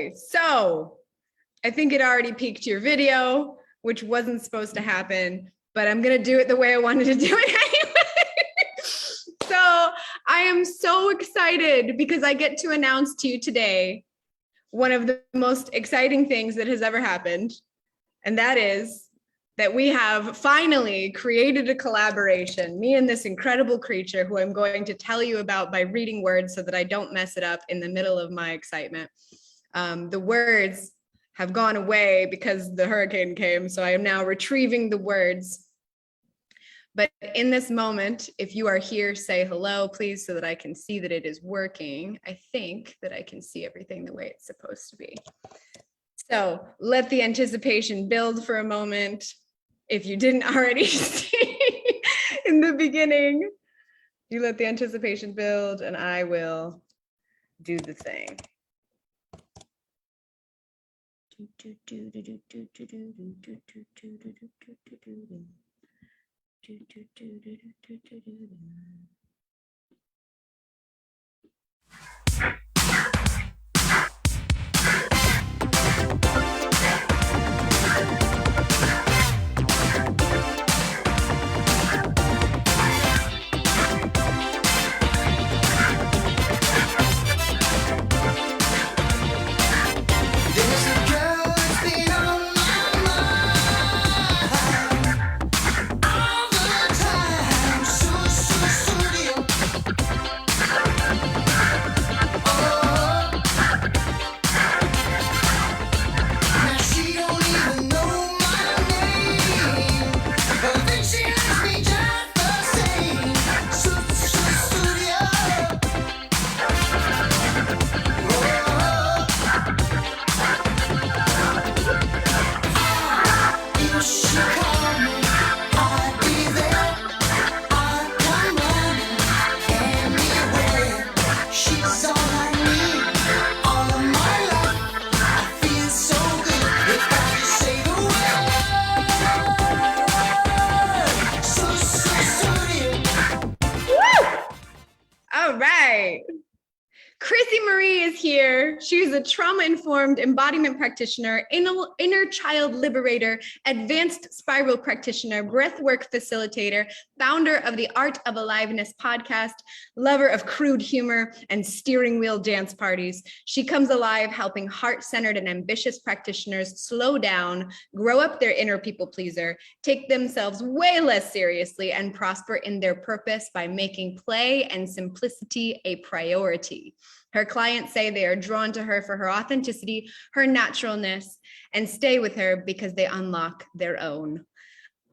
Okay, so I think it already peaked your video, which wasn't supposed to happen, but I'm gonna do it the way I wanted to do it anyway. So I am so excited because I get to announce to you today one of the most exciting things that has ever happened. And that is that we have finally created a collaboration, me and this incredible creature who I'm going to tell you about by reading words so that I don't mess it up in the middle of my excitement. The words have gone away because the hurricane came, so I am now retrieving the words. But in this moment, if you are here, say hello, please, so that I can see that it is working. I think that I can see everything the way it's supposed to be. So let the anticipation build for a moment. If you didn't already see in the beginning, you let the anticipation build and I will do the thing. All right. Chrissy Marie is here. She's a trauma-informed embodiment practitioner, inner child liberator, advanced spiral practitioner, breathwork facilitator, founder of the Art of Aliveness podcast, lover of crude humor and steering wheel dance parties. She comes alive helping heart-centered and ambitious practitioners slow down, grow up their inner people pleaser, take themselves way less seriously, and prosper in their purpose by making play and simplicity a priority. Her clients say they are drawn to her for her authenticity, her naturalness, and stay with her because they unlock their own.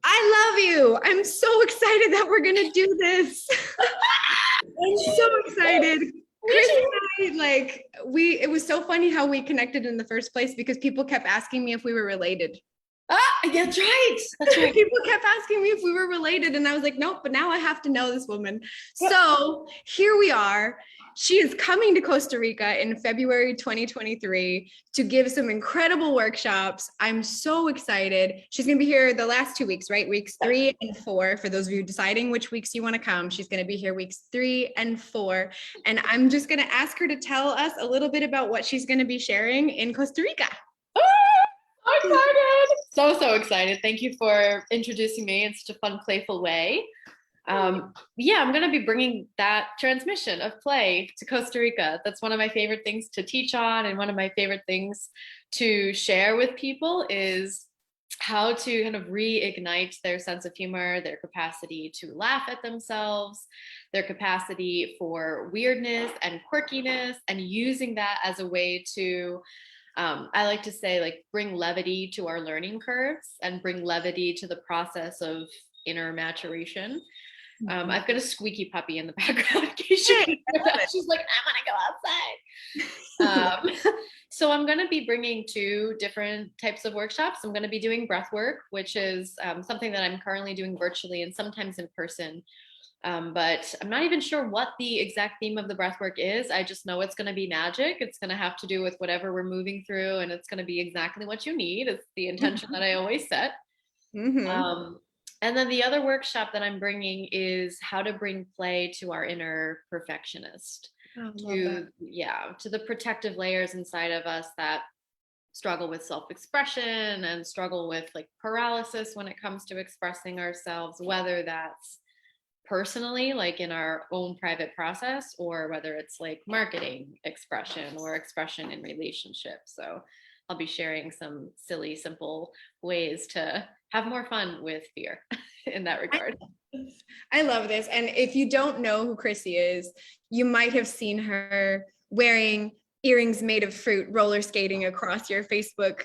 I love you. I'm so excited that we're gonna do this. I'm so excited. Chris and I, it was so funny how we connected in the first place because people kept asking me if we were related. Yeah, that's right. That's right. People kept asking me if we were related, and I was like, nope, but now I have to know this woman. So here we are. She is coming to Costa Rica in February 2023 to give some incredible workshops. I'm so excited. She's going to be here the last 2 weeks, right? Weeks 3 and 4. For those of you deciding which weeks you want to come, she's going to be here weeks 3 and 4. And I'm just going to ask her to tell us a little bit about what she's going to be sharing in Costa Rica. So excited. So excited. Thank you for introducing me in such a fun, playful way. Yeah, I'm going to be bringing that transmission of play to Costa Rica. That's one of my favorite things to teach on, and one of my favorite things to share with people is how to kind of reignite their sense of humor, their capacity to laugh at themselves, their capacity for weirdness and quirkiness, and using that as a way to I like to say, like, bring levity to our learning curves and bring levity to the process of inner maturation. I've got a squeaky puppy in the background in case you can hear that. She's like, I want to go outside. So I'm going to be bringing 2 different types of workshops. I'm going to be doing breath work, which is something that I'm currently doing virtually and sometimes in person. But I'm not even sure what the exact theme of the breathwork is. I just know it's going to be magic. It's going to have to do with whatever we're moving through, and it's going to be exactly what you need. It's the intention that I always set. And then the other workshop that I'm bringing is how to bring play to our inner perfectionist. Oh, love to, that. yeah, to the protective layers inside of us that struggle with self-expression and struggle with like paralysis when it comes to expressing ourselves, whether that's personally, like in our own private process, or whether it's like marketing expression or expression in relationships. So I'll be sharing some silly, simple ways to have more fun with fear in that regard. I love this. And if you don't know who Chrissy is, you might have seen her wearing earrings made of fruit, roller skating across your Facebook.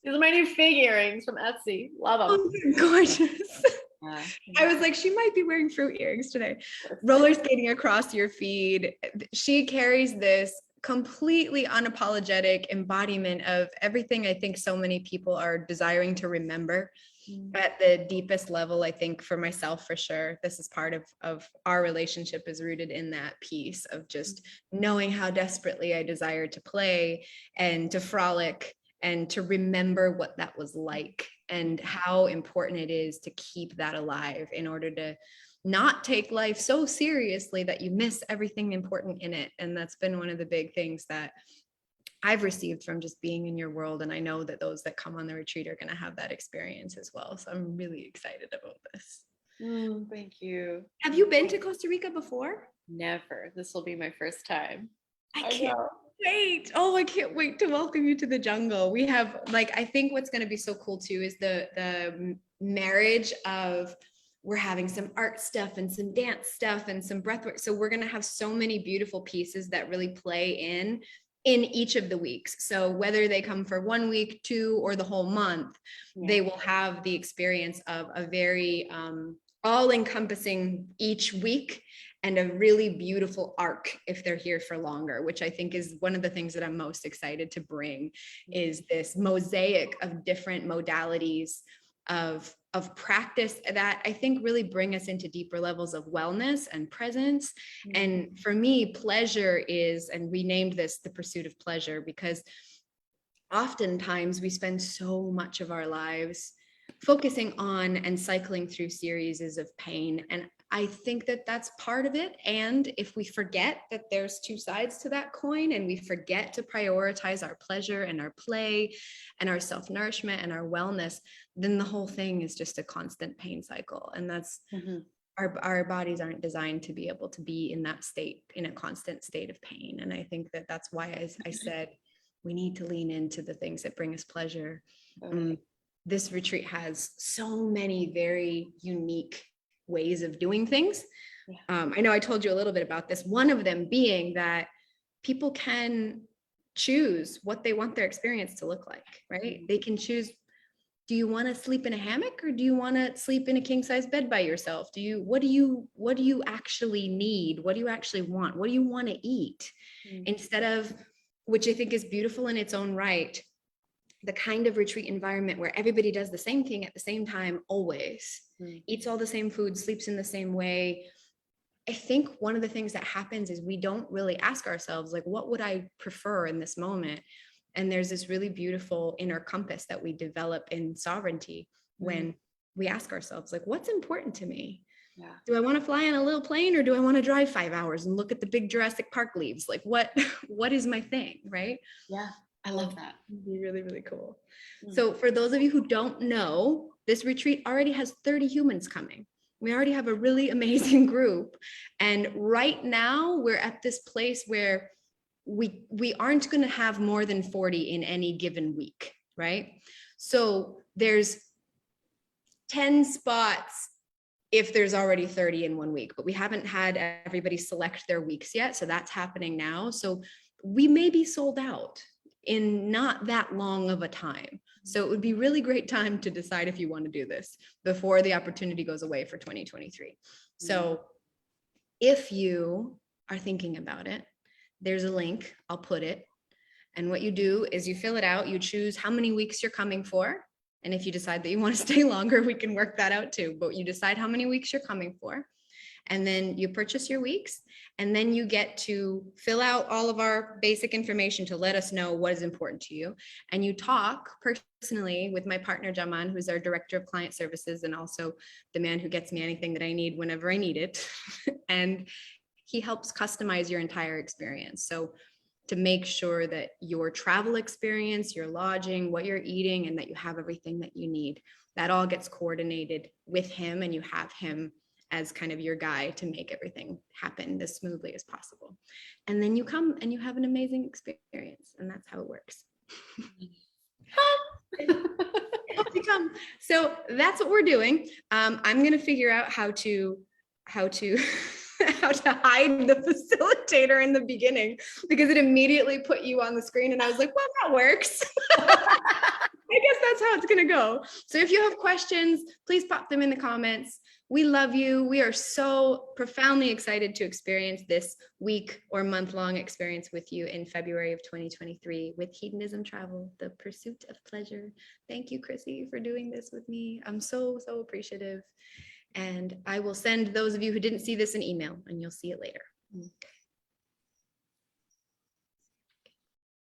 These are my new fig earrings from Etsy. Love them. Oh, they're gorgeous. Yeah. I was like, she might be wearing fruit earrings today. Roller skating across your feed. She carries this completely unapologetic embodiment of everything I think so many people are desiring to remember at the deepest level. I think for myself, for sure, this is part of our relationship, is rooted in that piece of just knowing how desperately I desire to play and to frolic and to remember what that was like, and how important it is to keep that alive in order to not take life so seriously that you miss everything important in it. And that's been one of the big things that I've received from just being in your world. And I know that those that come on the retreat are going to have that experience as well. So I'm really excited about this. Thank you. Have you been to Costa Rica before? Never. This will be my first time. I can't wait. Oh, I can't wait to welcome you to the jungle. We have, like, I think what's going to be so cool too is the marriage of, we're having some art stuff and some dance stuff and some breath work. So we're going to have so many beautiful pieces that really play in each of the weeks. So whether they come for 1 week, 2, or the whole month, they will have the experience of a very all-encompassing each week, and a really beautiful arc if they're here for longer, which I think is one of the things that I'm most excited to bring, is this mosaic of different modalities of practice that I think really bring us into deeper levels of wellness and presence. And for me, pleasure is, and we named this the pursuit of pleasure, because oftentimes we spend so much of our lives focusing on and cycling through series of pain. And I think that that's part of it. And if we forget that there's two sides to that coin, and we forget to prioritize our pleasure and our play and our self-nourishment and our wellness, then the whole thing is just a constant pain cycle. And that's our bodies aren't designed to be able to be in that state, in a constant state of pain. And I think that that's why, as I said, we need to lean into the things that bring us pleasure. This retreat has so many very unique ways of doing things. I know I told you a little bit about this, one of them being that people can choose what they want their experience to look like, right? They can choose, do you want to sleep in a hammock, or do you want to sleep in a king size bed by yourself? What do you actually need? What do you actually want? What do you want to eat? Instead of, which I think is beautiful in its own right, the kind of retreat environment where everybody does the same thing at the same time, always eats all the same food, sleeps in the same way. I think one of the things that happens is we don't really ask ourselves, like, what would I prefer in this moment? And there's this really beautiful inner compass that we develop in sovereignty when we ask ourselves, like, what's important to me? Do I want to fly on a little plane, or do I want to drive 5 hours and look at the big Jurassic Park leaves? Like, what is my thing, right? Yeah, I love that. It'd be really, really cool. So for those of you who don't know, this retreat already has 30 humans coming. We already have a really amazing group. And right now we're at this place where we aren't going to have more than 40 in any given week, right? So there's 10 spots if there's already 30 in 1 week, but we haven't had everybody select their weeks yet. So that's happening now. So we may be sold out in not that long of a time. So it would be really great time to decide if you want to do this before the opportunity goes away for 2023. So if you are thinking about it, there's a link, I'll put it. And what you do is you fill it out, you choose how many weeks you're coming for. And if you decide that you want to stay longer, we can work that out too. But you decide how many weeks you're coming for. And then you purchase your weeks, and then you get to fill out all of our basic information to let us know what is important to you. And you talk personally with my partner, Jaman, who's our director of client services, and also the man who gets me anything that I need whenever I need it. And he helps customize your entire experience. So to make sure that your travel experience, your lodging, what you're eating, and that you have everything that you need, that all gets coordinated with him, and you have him as kind of your guy to make everything happen as smoothly as possible. And then you come and you have an amazing experience, and that's how it works. So that's what we're doing. I'm gonna figure out how to hide the facilitator in the beginning, because it immediately put you on the screen, and I was like, well, that works. I guess that's how it's gonna go. So if you have questions, please pop them in the comments. We love you. We are so profoundly excited to experience this week or month-long experience with you in February of 2023 with Hedonism Travel, the pursuit of pleasure. Thank you, Chrissy, for doing this with me. I'm so appreciative. And I will send those of you who didn't see this an email, and you'll see it later.